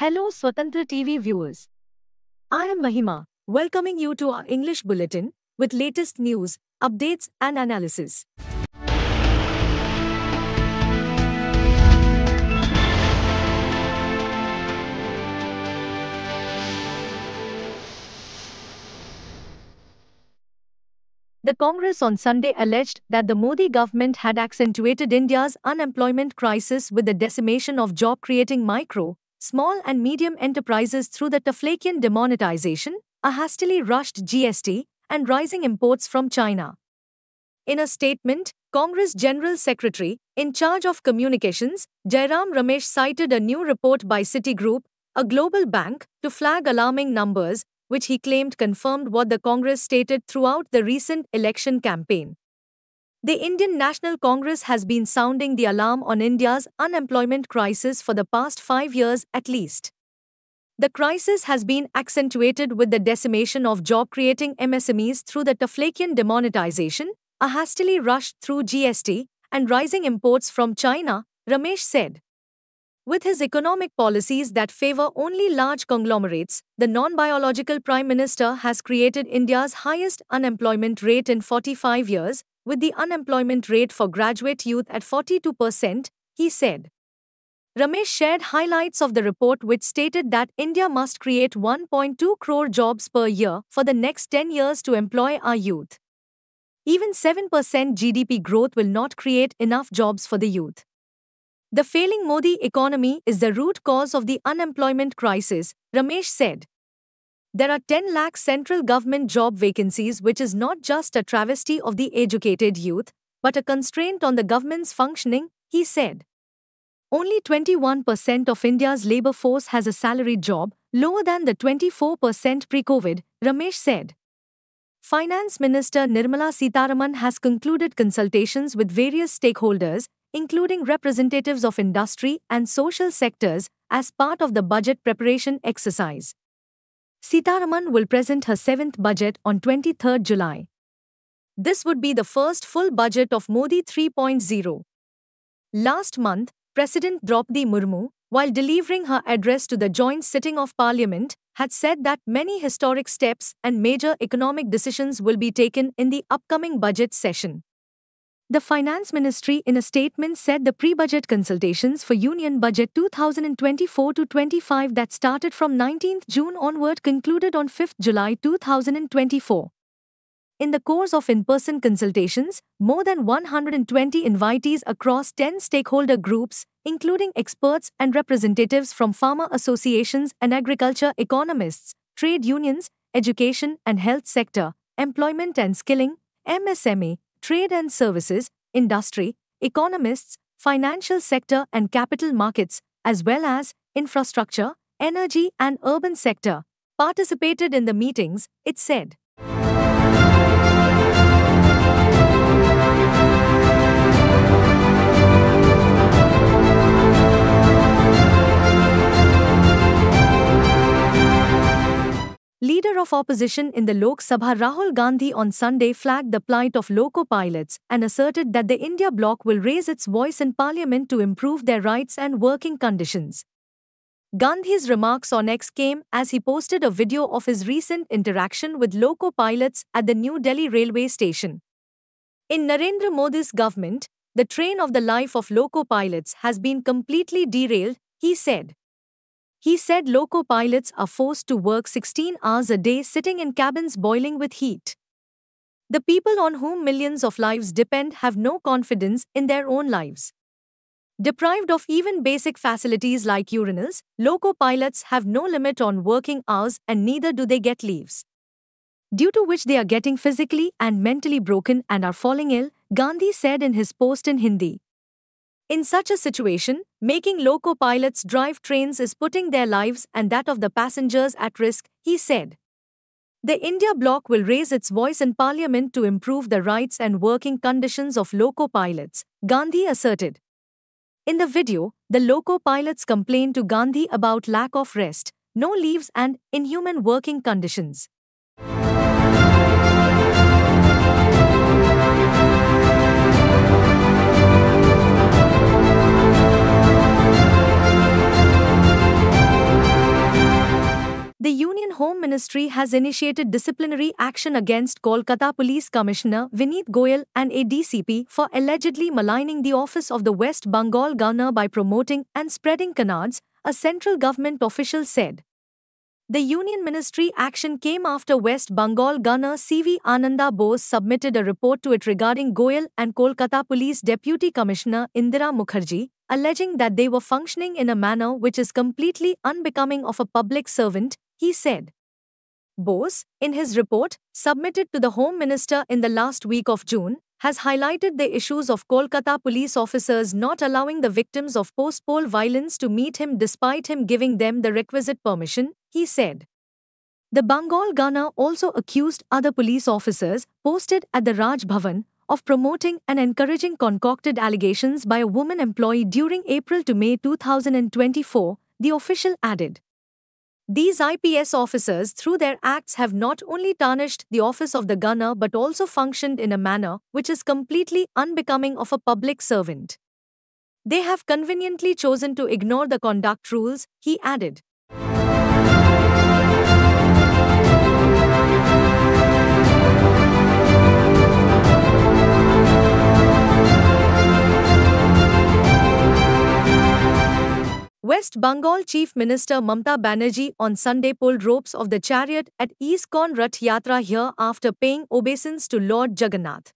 Hello Swatantra TV viewers. I am Mahima, welcoming you to our English bulletin with latest news, updates and analysis. The Congress on Sunday alleged that the Modi government had accentuated India's unemployment crisis with the decimation of job-creating micro, small and medium enterprises through the Taflakian demonetization, a hastily rushed GST, and rising imports from China. In a statement, Congress General Secretary, in charge of communications, Jairam Ramesh cited a new report by Citigroup, a global bank, to flag alarming numbers, which he claimed confirmed what the Congress stated throughout the recent election campaign. The Indian National Congress has been sounding the alarm on India's unemployment crisis for the past 5 years at least. The crisis has been accentuated with the decimation of job-creating MSMEs through the Taflakian demonetization, a hastily rushed through GST, and rising imports from China, Ramesh said. With his economic policies that favor only large conglomerates, the non-biological Prime Minister has created India's highest unemployment rate in 45 years, with the unemployment rate for graduate youth at 42%, he said. Ramesh shared highlights of the report which stated that India must create 1.2 crore jobs per year for the next 10 years to employ our youth. Even 7% GDP growth will not create enough jobs for the youth. The failing Modi economy is the root cause of the unemployment crisis, Ramesh said. There are 10 lakh central government job vacancies, which is not just a travesty of the educated youth, but a constraint on the government's functioning, he said. Only 21% of India's labour force has a salaried job, lower than the 24% pre-COVID, Ramesh said. Finance Minister Nirmala Sitharaman has concluded consultations with various stakeholders, including representatives of industry and social sectors, as part of the budget preparation exercise. Sitharaman will present her 7th budget on 23rd July. This would be the first full budget of Modi 3.0. Last month, President Draupadi Murmu, while delivering her address to the joint sitting of Parliament, had said that many historic steps and major economic decisions will be taken in the upcoming budget session. The Finance Ministry in a statement said the pre-budget consultations for Union Budget 2024-25 that started from 19th June onward concluded on 5th July 2024. In the course of in-person consultations, more than 120 invitees across 10 stakeholder groups, including experts and representatives from farmer associations and agriculture economists, trade unions, education and health sector, employment and skilling, MSME, trade and services, industry, economists, financial sector and capital markets, as well as infrastructure, energy and urban sector, participated in the meetings, it said. Leader of opposition in the Lok Sabha Rahul Gandhi on Sunday flagged the plight of loco pilots and asserted that the India bloc will raise its voice in parliament to improve their rights and working conditions. Gandhi's remarks on X came as he posted a video of his recent interaction with loco pilots at the New Delhi railway station. In Narendra Modi's government, the train of the life of loco pilots has been completely derailed, he said. He said loco pilots are forced to work 16 hours a day sitting in cabins boiling with heat. The people on whom millions of lives depend have no confidence in their own lives. Deprived of even basic facilities like urinals, loco pilots have no limit on working hours and neither do they get leaves. Due to which they are getting physically and mentally broken and are falling ill, Gandhi said in his post in Hindi. In such a situation, making loco pilots drive trains is putting their lives and that of the passengers at risk, he said. The India bloc will raise its voice in parliament to improve the rights and working conditions of loco pilots, Gandhi asserted. In the video, the loco pilots complained to Gandhi about lack of rest, no leaves and inhuman working conditions. Ministry has initiated disciplinary action against Kolkata Police Commissioner Vineet Goyal and a DCP for allegedly maligning the office of the West Bengal governor by promoting and spreading canards, a central government official said. The Union Ministry action came after West Bengal Governor C.V. Ananda Bose submitted a report to it regarding Goyal and Kolkata Police Deputy Commissioner Indira Mukherjee, alleging that they were functioning in a manner which is completely unbecoming of a public servant, he said. Bose, in his report, submitted to the Home Minister in the last week of June, has highlighted the issues of Kolkata police officers not allowing the victims of post-poll violence to meet him despite him giving them the requisite permission, he said. The Bengal governor also accused other police officers, posted at the Raj Bhavan, of promoting and encouraging concocted allegations by a woman employee during April to May 2024, the official added. These IPS officers through their acts have not only tarnished the office of the governor but also functioned in a manner which is completely unbecoming of a public servant. They have conveniently chosen to ignore the conduct rules, he added. West Bengal Chief Minister Mamata Banerjee on Sunday pulled ropes of the chariot at ISKCON Rath Yatra here after paying obeisance to Lord Jagannath.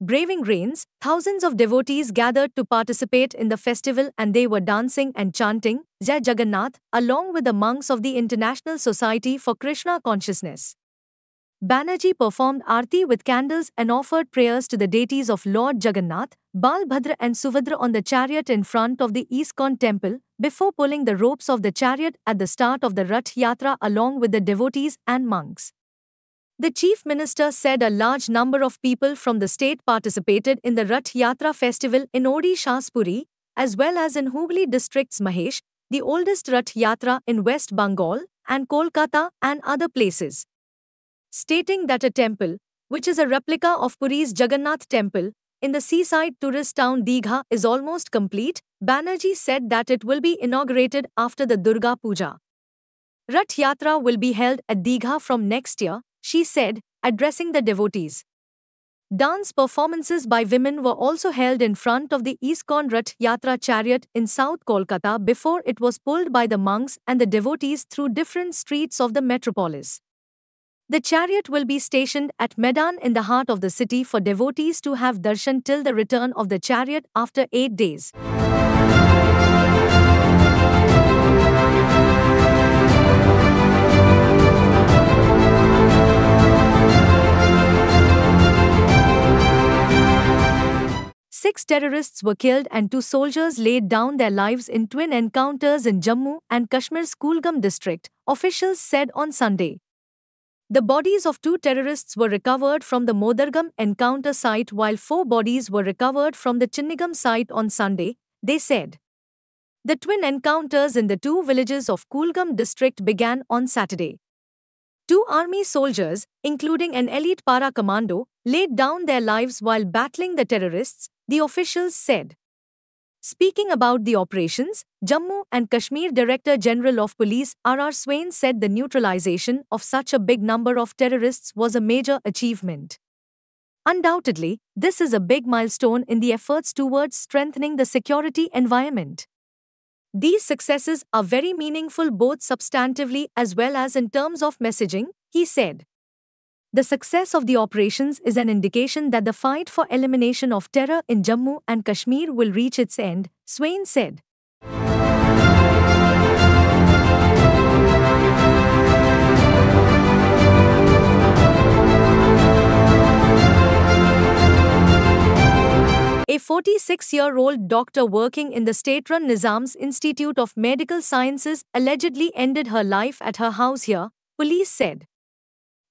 Braving rains, thousands of devotees gathered to participate in the festival and they were dancing and chanting Jai Jagannath along with the monks of the International Society for Krishna Consciousness. Banerjee performed Aarti with candles and offered prayers to the deities of Lord Jagannath, Balbhadra and Subhadra on the chariot in front of the ISKCON temple, before pulling the ropes of the chariot at the start of the Rath Yatra along with the devotees and monks. The Chief Minister said a large number of people from the state participated in the Rath Yatra festival in Odisha's Puri, as well as in Hooghly district's Mahesh, the oldest Rath Yatra in West Bengal, and Kolkata and other places. Stating that a temple, which is a replica of Puri's Jagannath temple, in the seaside tourist town Digha is almost complete, Banerjee said that it will be inaugurated after the Durga Puja. Rath Yatra will be held at Digha from next year, she said, addressing the devotees. Dance performances by women were also held in front of the ISKCON Rath Yatra chariot in South Kolkata before it was pulled by the monks and the devotees through different streets of the metropolis. The chariot will be stationed at Medan in the heart of the city for devotees to have darshan till the return of the chariot after 8 days. Six terrorists were killed and 2 soldiers laid down their lives in twin encounters in Jammu and Kashmir's Kulgam district, officials said on Sunday. The bodies of 2 terrorists were recovered from the Modargam encounter site while 4 bodies were recovered from the Chinnigam site on Sunday, they said. The twin encounters in the 2 villages of Kulgam district began on Saturday. 2 army soldiers, including an elite para commando, laid down their lives while battling the terrorists, the officials said. Speaking about the operations, Jammu and Kashmir Director General of Police R.R. Swain said the neutralization of such a big number of terrorists was a major achievement. Undoubtedly, this is a big milestone in the efforts towards strengthening the security environment. These successes are very meaningful both substantively as well as in terms of messaging, he said. The success of the operations is an indication that the fight for elimination of terror in Jammu and Kashmir will reach its end, Swain said. A 46-year-old doctor working in the state-run Nizam's Institute of Medical Sciences allegedly ended her life at her house here, police said.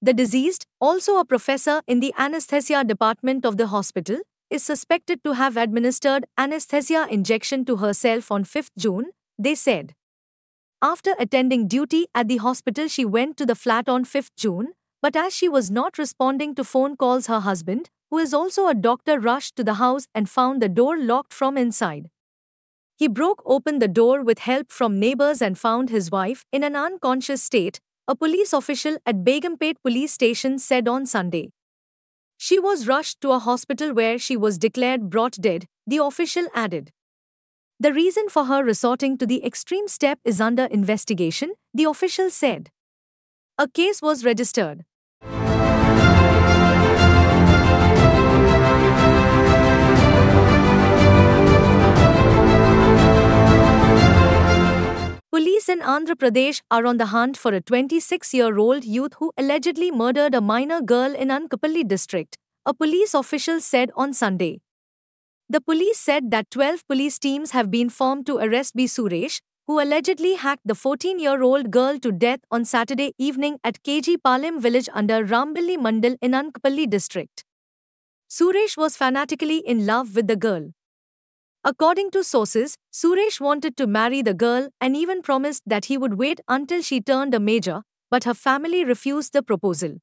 The deceased, also a professor in the anesthesia department of the hospital, is suspected to have administered anesthesia injection to herself on 5th June, they said. After attending duty at the hospital, she went to the flat on 5th June, but as she was not responding to phone calls, her husband, who is also a doctor, rushed to the house and found the door locked from inside. He broke open the door with help from neighbors and found his wife in an unconscious state, a police official at Begumpet police station said on Sunday. She was rushed to a hospital where she was declared brought dead, the official added. The reason for her resorting to the extreme step is under investigation, the official said. A case was registered. Police in Andhra Pradesh are on the hunt for a 26-year-old youth who allegedly murdered a minor girl in Ankappally district, a police official said on Sunday. The police said that 12 police teams have been formed to arrest B. Suresh, who allegedly hacked the 14-year-old girl to death on Saturday evening at KG Palim village under Rambilli Mandal in Ankappally district. Suresh was fanatically in love with the girl. According to sources, Suresh wanted to marry the girl and even promised that he would wait until she turned a major, but her family refused the proposal.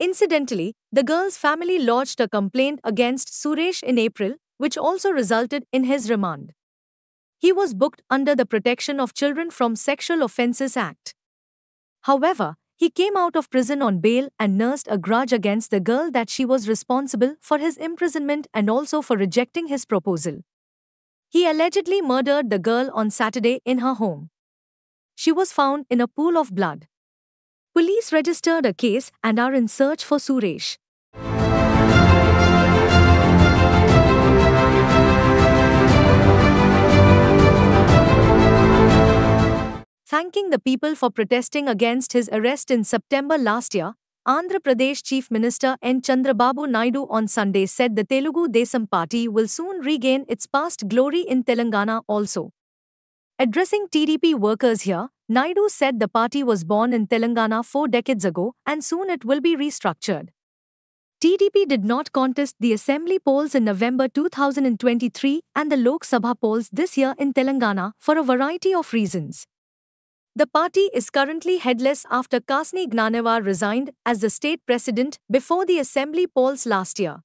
Incidentally, the girl's family lodged a complaint against Suresh in April, which also resulted in his remand. He was booked under the Protection of Children from Sexual Offences Act. However, he came out of prison on bail and nursed a grudge against the girl that she was responsible for his imprisonment and also for rejecting his proposal. He allegedly murdered the girl on Saturday in her home. She was found in a pool of blood. Police registered a case and are in search for Suresh. Thanking the people for protesting against his arrest in September last year, Andhra Pradesh Chief Minister N. Chandrababu Naidu on Sunday said the Telugu Desam Party will soon regain its past glory in Telangana also. Addressing TDP workers here, Naidu said the party was born in Telangana 4 decades ago and soon it will be restructured. TDP did not contest the assembly polls in November 2023 and the Lok Sabha polls this year in Telangana for a variety of reasons. The party is currently headless after Kasni Gnanewar resigned as the state president before the assembly polls last year.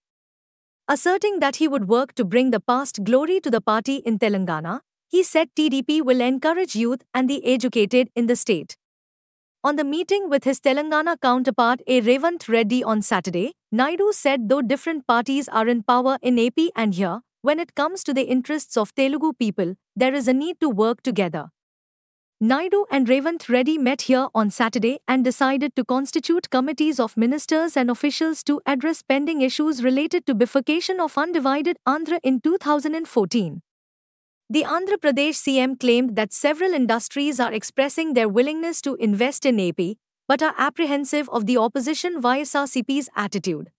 Asserting that he would work to bring the past glory to the party in Telangana, he said TDP will encourage youth and the educated in the state. On the meeting with his Telangana counterpart A. Revant Reddy on Saturday, Naidu said though different parties are in power in AP and here, when it comes to the interests of Telugu people, there is a need to work together. Naidu and Revant Reddy met here on Saturday and decided to constitute committees of ministers and officials to address pending issues related to bifurcation of undivided Andhra in 2014. The Andhra Pradesh CM claimed that several industries are expressing their willingness to invest in AP, but are apprehensive of the opposition YSRCP's attitude.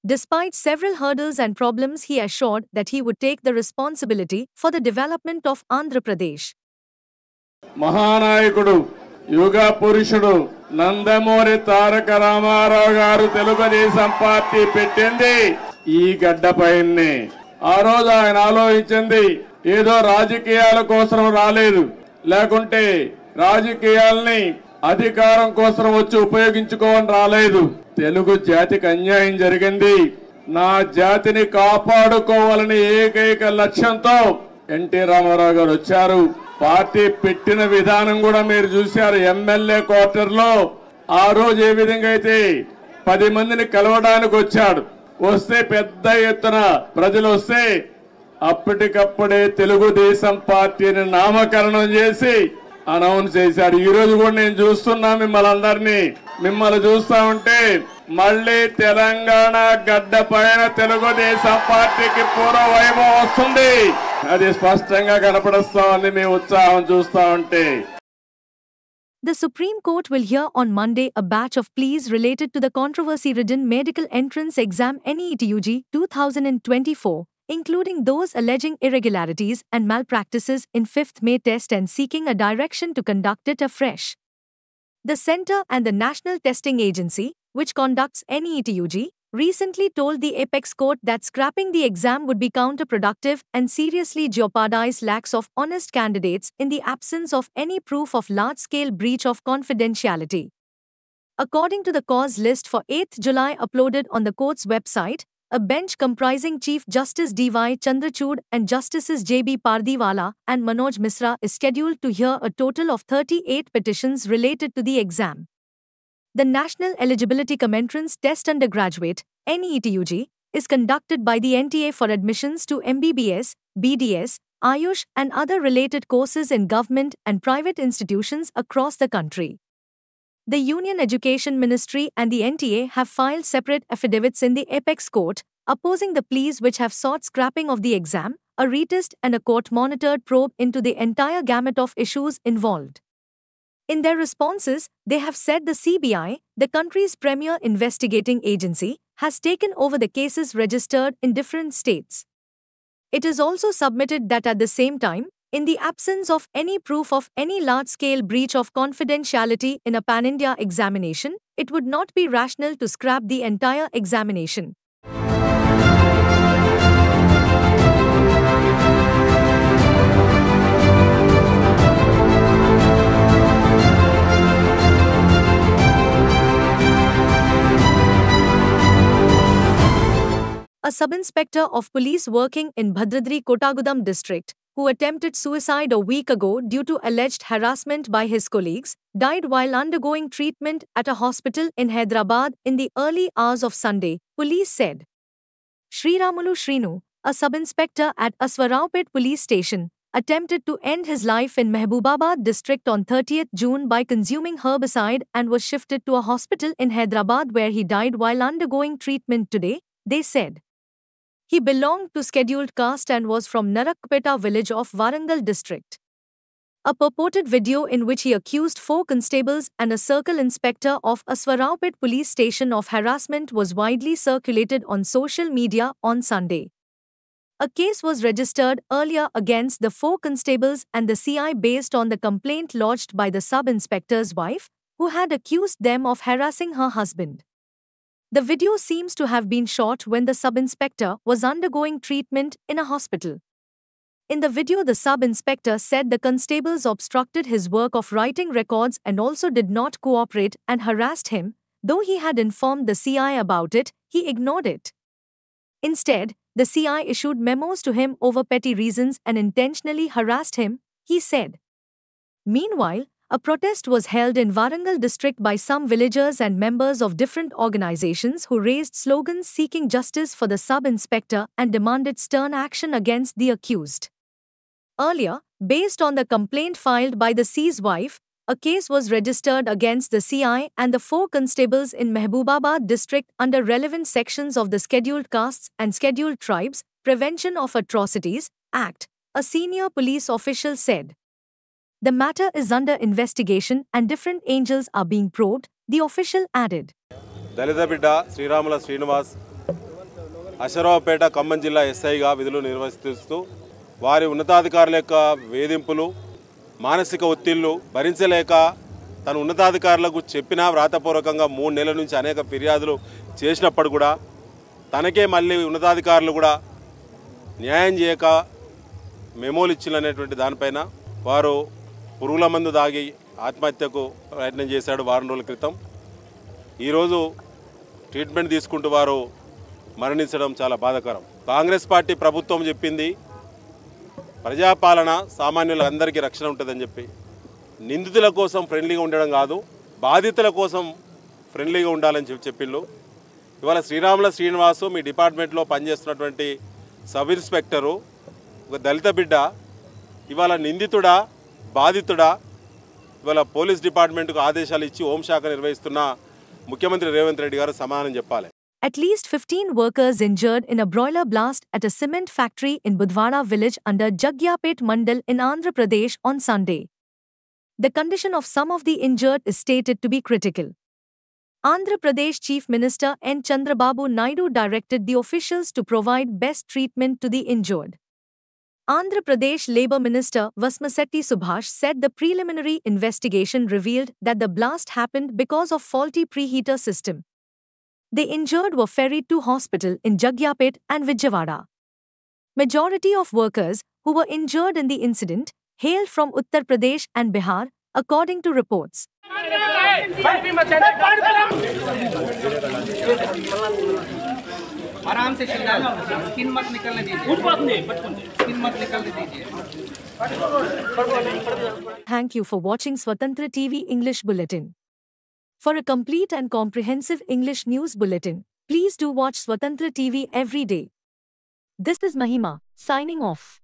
Despite several hurdles and problems, he assured that he would take the responsibility for the development of Andhra Pradesh. మహానాయకుడు యుగ పురుషుడు నందమూరి తారక రామారావు గారు Telugu Desam party పెట్టింది ఈ గడ్డపైనే. ఆ రోజు ఆయన ఆలోచించింది ఏదో రాజకీయాల కోసం రాలేదు, లేకుంటే రాజకీయాల్ని అధికారం కోసం వచ్చి ఉపయోగించుకోవని రాలేదు. తెలుగు జాతికి అన్యాయం జరిగింది, నా జాతిని కాపాడుకోవాలని ఏకైక లక్ష్యంతో ఎన్టీ రామారావు గారు వచ్చారు. పార్టీ పెట్టిన విధానం కూడా మీరు చూశారు. ఎమ్మెల్యే క్వార్టర్ లో ఆ రోజు ఏ విధంగా అయితే 10 మందిని కలవడానికి వచ్చాడు, వస్తే పెద్ద ఎత్తున ప్రజలు వస్తే అప్పటికప్పుడే తెలుగుదేశం పార్టీని నామకరణం చేసి అనౌన్స్ చేశాడు. ఈ రోజు కూడా నేను చూస్తున్నా మిమ్మల్ని చూస్తా ఉంటే మళ్ళీ తెలంగాణ గడ్డ పైన తెలుగుదేశం పార్టీకి పూర్వ వైభవం వస్తుంది. అది స్పష్టంగా కనపడుస్తా ఉంది మీ ఉత్సాహం చూస్తా ఉంటే. The Supreme Court will hear on Monday a batch of pleas related to the controversy-ridden medical entrance exam NEET-UG 2024, including those alleging irregularities and malpractices in 5th May test and seeking a direction to conduct it afresh. The Centre and the National Testing Agency, which conducts NEET-UG, recently told the Apex Court that scrapping the exam would be counterproductive and seriously jeopardize lakhs of honest candidates in the absence of any proof of large-scale breach of confidentiality. According to the cause list for 8th July uploaded on the court's website, a bench comprising Chief Justice D.Y. Chandrachud and Justices J.B. Pardiwala and Manoj Misra is scheduled to hear a total of 38 petitions related to the exam. The National Eligibility Cum Entrance Test Undergraduate (NEET-UG) is conducted by the NTA for admissions to MBBS, BDS, Ayush and other related courses in government and private institutions across the country. The Union Education Ministry and the NTA have filed separate affidavits in the Apex Court, opposing the pleas which have sought scrapping of the exam, a retest and a court-monitored probe into the entire gamut of issues involved. In their responses, they have said the CBI, the country's premier investigating agency, has taken over the cases registered in different states. It is also submitted that at the same time, in the absence of any proof of any large-scale breach of confidentiality in a pan-India examination, it would not be rational to scrap the entire examination. A sub-inspector of police working in Bhadradri Kottagudam district, who attempted suicide a week ago due to alleged harassment by his colleagues, died while undergoing treatment at a hospital in Hyderabad in the early hours of Sunday, police said. Sriramulu Srinu, a sub-inspector at Aswaraupet police station, attempted to end his life in Mehbubabad district on 30th June by consuming herbicide and was shifted to a hospital in Hyderabad where he died while undergoing treatment today, they said. He belonged to scheduled caste and was from Narakpeta village of Warangal district. A purported video in which he accused 4 constables and a circle inspector of Aswaraupet police station of harassment was widely circulated on social media on Sunday. A case was registered earlier against the 4 constables and the CI based on the complaint lodged by the sub-inspector's wife, who had accused them of harassing her husband. The video seems to have been shot when the sub-inspector was undergoing treatment in a hospital. In the video, the sub-inspector said the constables obstructed his work of writing records and also did not cooperate and harassed him. Though he had informed the CI about it, he ignored it. Instead, the CI issued memos to him over petty reasons and intentionally harassed him, he said. Meanwhile, a protest was held in Warangal district by some villagers and members of different organizations who raised slogans seeking justice for the sub-inspector and demanded stern action against the accused. Earlier, based on the complaint filed by the C's wife, a case was registered against the CI and the 4 constables in Mehbubabad district under relevant sections of the Scheduled Castes and Scheduled Tribes Prevention of Atrocities Act, a senior police official said. The matter is under investigation and different angles are being probed, the official added. Dalita Bidda Sriramula Srinivas Asharavapeta Khammam Jilla SI ga vidulu నిర్వహిస్తూ వారి ఉన్నతాధికారుల యొక్క వేధింపులు మానసిక ఒత్తిళ్లు భరించలేక తన ఉన్నతాధికారులకు చెప్పినా వ్రాతపూర్వకంగా 3 నెలల నుంచి అనేక ఫిర్యాదులు చేసినప్పుడు కూడా తనకే మళ్ళీ ఉన్నతాధికారులు కూడా న్యాయం చేయక మెమోలు ఇచ్చిననేటువంటి దానిపైన వారు పురుగుల మందు దాగి ఆత్మహత్యకు ప్రయత్నం చేశాడు వారం రోజుల క్రితం. ఈరోజు ట్రీట్మెంట్ తీసుకుంటూ వారు మరణించడం చాలా బాధాకరం. కాంగ్రెస్ పార్టీ ప్రభుత్వం చెప్పింది ప్రజాపాలన సామాన్యులందరికీ రక్షణ ఉంటుందని చెప్పి నిందితుల కోసం ఫ్రెండ్లీగా ఉండడం కాదు బాధితుల కోసం ఫ్రెండ్లీగా ఉండాలని చెప్పిండ్రు. ఇవాళ శ్రీరాముల శ్రీనివాసు మీ డిపార్ట్మెంట్లో పనిచేస్తున్నటువంటి సబ్ ఇన్స్పెక్టరు ఒక దళిత బిడ్డ ఇవాళ నిందితుడా బాధితుడా ఇవాళ పోలీస్ డిపార్ట్మెంట్కు ఆదేశాలు ఇచ్చి హోంశాఖ నిర్వహిస్తున్న ముఖ్యమంత్రి రేవంత్ రెడ్డి గారు సమాధానం చెప్పాలి. At least 15 workers injured in a broiler blast at a cement factory in Budhwara village under Jagyapet Mandal in Andhra Pradesh on Sunday. The condition of some of the injured is stated to be critical. Andhra Pradesh Chief Minister N. Chandrababu Naidu directed the officials to provide best treatment to the injured. Andhra Pradesh Labour Minister Vasmasetti Subhash said the preliminary investigation revealed that the blast happened because of faulty preheater system. The injured were ferried to hospital in Jagyapet and Vijayawada. Majority of workers who were injured in the incident hailed from Uttar Pradesh and Bihar, according to reports. आराम से चिल्ला, skin मत निकलने दीजिए, skin मत निकलने दीजिए। Thank you for watching Swatantra TV English Bulletin. For a complete and comprehensive English news bulletin, please do watch Swatantra TV every day. This is Mahima, signing off.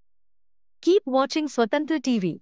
Keep watching Swatantra TV.